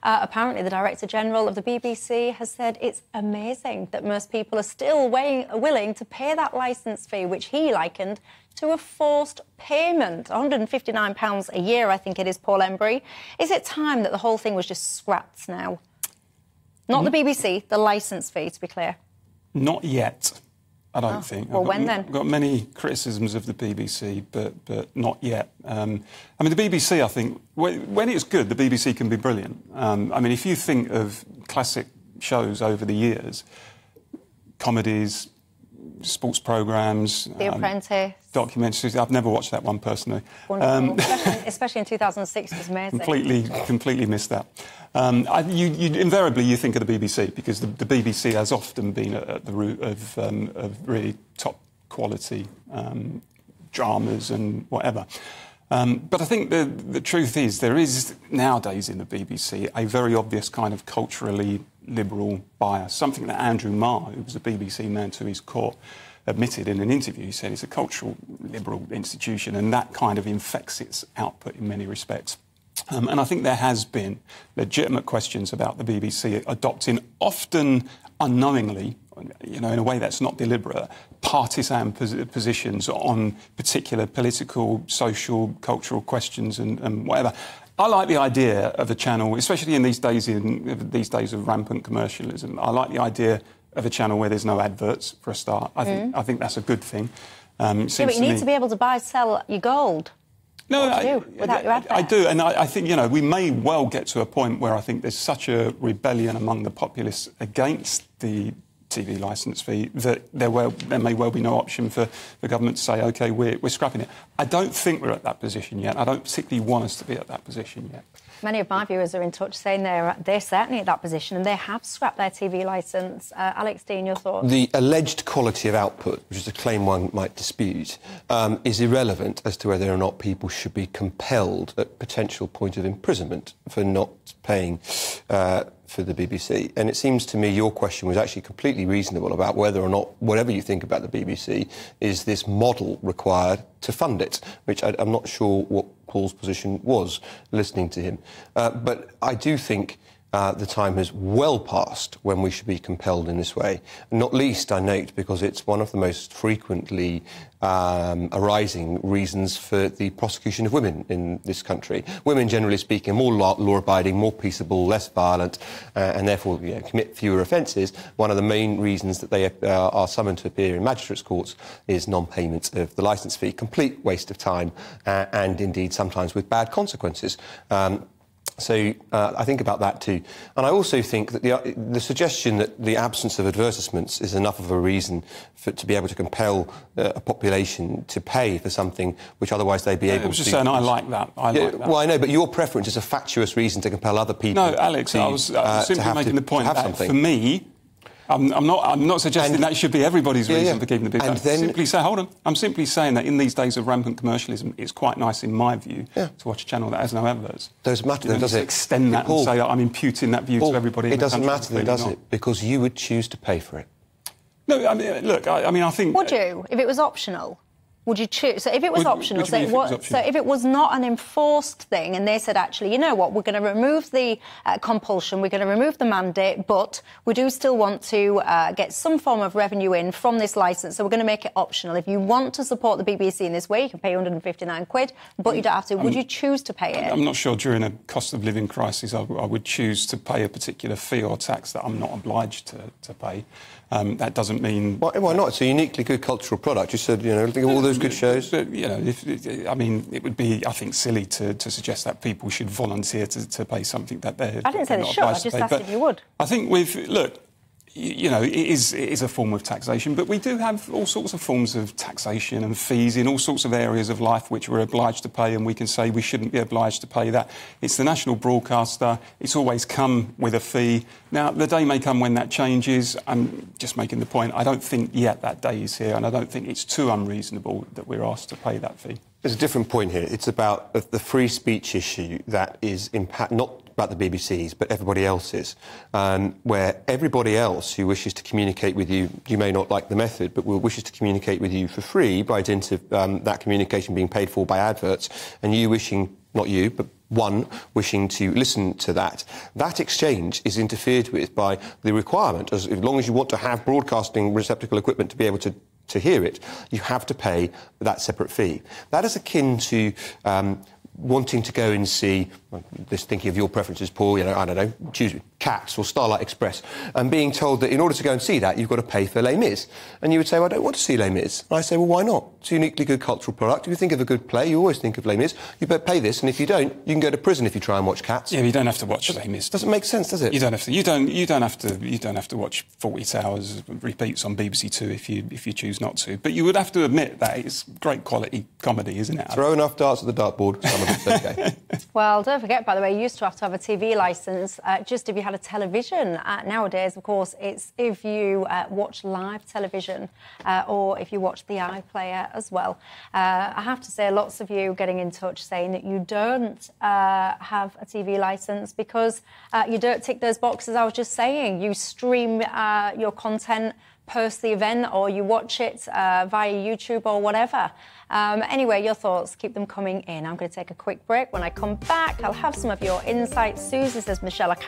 Apparently, the Director General of the BBC has said it's amazing that most people are still willing to pay that licence fee, which he likened to a forced payment. £159 a year, I think it is, Paul Embry. Is it time that the whole thing was just scrapped now? Not the BBC, the licence fee, to be clear. Not yet, I don't think. Well, when then? I've got many criticisms of the BBC, but not yet. I mean, the BBC, I think, when it's good, the BBC can be brilliant. I mean, if you think of classic shows over the years, comedies, sports programmes... The Apprentice. Documentaries. I've never watched that one personally. Wonderful. Especially in 2006, it was amazing. Completely missed that. Invariably, you think of the BBC because the BBC has often been at the root of really top quality dramas and whatever. But I think the truth is there is nowadays in the BBC a very obvious kind of culturally liberal bias, something that Andrew Marr, who was a BBC man to his core, admitted in an interview. He said it's a cultural liberal institution and that kind of infects its output in many respects. And I think there has been legitimate questions about the BBC adopting, often unknowingly, you know, in a way that's not deliberate, partisan positions on particular political, social, cultural questions and whatever. I like the idea of a channel, especially in these days of rampant commercialism. I like the idea of a channel where there's no adverts for a start. I think that's a good thing. But you need to be able to sell your gold. No, without your adverts. I do, and I think, you know, we may well get to a point where I think there's such a rebellion among the populace against the TV licence fee that there may well be no option for the government to say, OK, we're scrapping it. I don't think we're at that position yet. I don't particularly want us to be at that position yet. Many of my viewers are in touch saying they're certainly at that position and they have scrapped their TV licence. Alex Dean, your thoughts? The alleged quality of output, which is a claim one might dispute, is irrelevant as to whether or not people should be compelled at potential point of imprisonment for not paying for the BBC. And it seems to me your question was actually completely reasonable about whether or not, whatever you think about the BBC, is this model required to fund it, which I'm not sure what Paul's position was, listening to him. But I do think the time has well passed when we should be compelled in this way. Not least, I note, because it's one of the most frequently arising reasons for the prosecution of women in this country. Women, generally speaking, more law-abiding, more peaceable, less violent, and therefore commit fewer offences. One of the main reasons that they are summoned to appear in magistrates' courts is non-payment of the licence fee. Complete waste of time, and indeed sometimes with bad consequences. So I think about that too. And I also think that the suggestion that the absence of advertisements is enough of a reason to be able to compel a population to pay for something which otherwise they'd be able to... I was just saying I like that. Well, I know, but your preference is a fatuous reason to compel other people... No, Alex, I was simply making the point that, for me... I'm not suggesting that should be everybody's reason for keeping the BBC. I'm simply saying that in these days of rampant commercialism, it's quite nice, in my view, to watch a channel that has no adverts. Doesn't matter, then, does it? Extend that and say I'm imputing that view to everybody. It doesn't matter, then, does it? Because you would choose to pay for it. No, I mean, look, I think... Would you, if it was optional? Would you choose? So if it was optional, so if it was not an enforced thing and they said, actually, you know what, we're going to remove the compulsion, we're going to remove the mandate, but we do still want to get some form of revenue in from this licence, so we're going to make it optional. If you want to support the BBC in this way, you can pay £159, but you don't have to. Would you choose to pay it? I'm not sure during a cost of living crisis I would choose to pay a particular fee or tax that I'm not obliged to pay. That doesn't mean... Why not? It's a uniquely good cultural product. You said, all those good shows. But, it would be, I think, silly to suggest that people should volunteer to pay something that they're... I didn't say they should, I just asked if you would. I think it is a form of taxation, but we do have all sorts of forms of taxation and fees in all sorts of areas of life which we're obliged to pay, and we can say we shouldn't be obliged to pay that. It's the national broadcaster. It's always come with a fee. Now, the day may come when that changes. I'm just making the point. I don't think yet that day is here, and I don't think it's too unreasonable that we're asked to pay that fee. There's a different point here. It's about the free speech issue that is not about the BBC's, but everybody else's, where everybody else who wishes to communicate with you, you may not like the method, but wishes to communicate with you for free by dint of that communication being paid for by adverts, and you wishing, not you, but one wishing to listen to that, that exchange is interfered with by the requirement, as long as you want to have broadcasting receptacle equipment to be able to hear it, you have to pay that separate fee. That is akin to wanting to go and see, just thinking of your preferences, Paul, I don't know, choose Cats or Starlight Express, and being told that in order to go and see that, you've got to pay for Les Mis. And you would say, well, I don't want to see Les Mis. And I say, well, why not? It's a uniquely good cultural product. If you think of a good play, you always think of Les Mis. You better pay this, and if you don't, you can go to prison if you try and watch Cats. Yeah, but you don't have to watch Les Mis. Doesn't make sense, does it? You don't have to. You don't have to watch 40 hours repeats on BBC Two if you choose not to. But you would have to admit that it's great quality comedy, isn't it? Throw enough darts at the dartboard, some of it's OK. Well, don't forget, by the way, you used to have a TV licence just if you had a television. Nowadays, of course, it's if you watch live television or if you watch the iPlayer as well. I have to say, lots of you getting in touch saying that you don't have a TV licence because you don't tick those boxes I was just saying. You stream your content post the event or you watch it via YouTube or whatever. Anyway, your thoughts, keep them coming in. I'm going to take a quick break. When I come back, I'll have some of your insights. Susie says, Michelle, I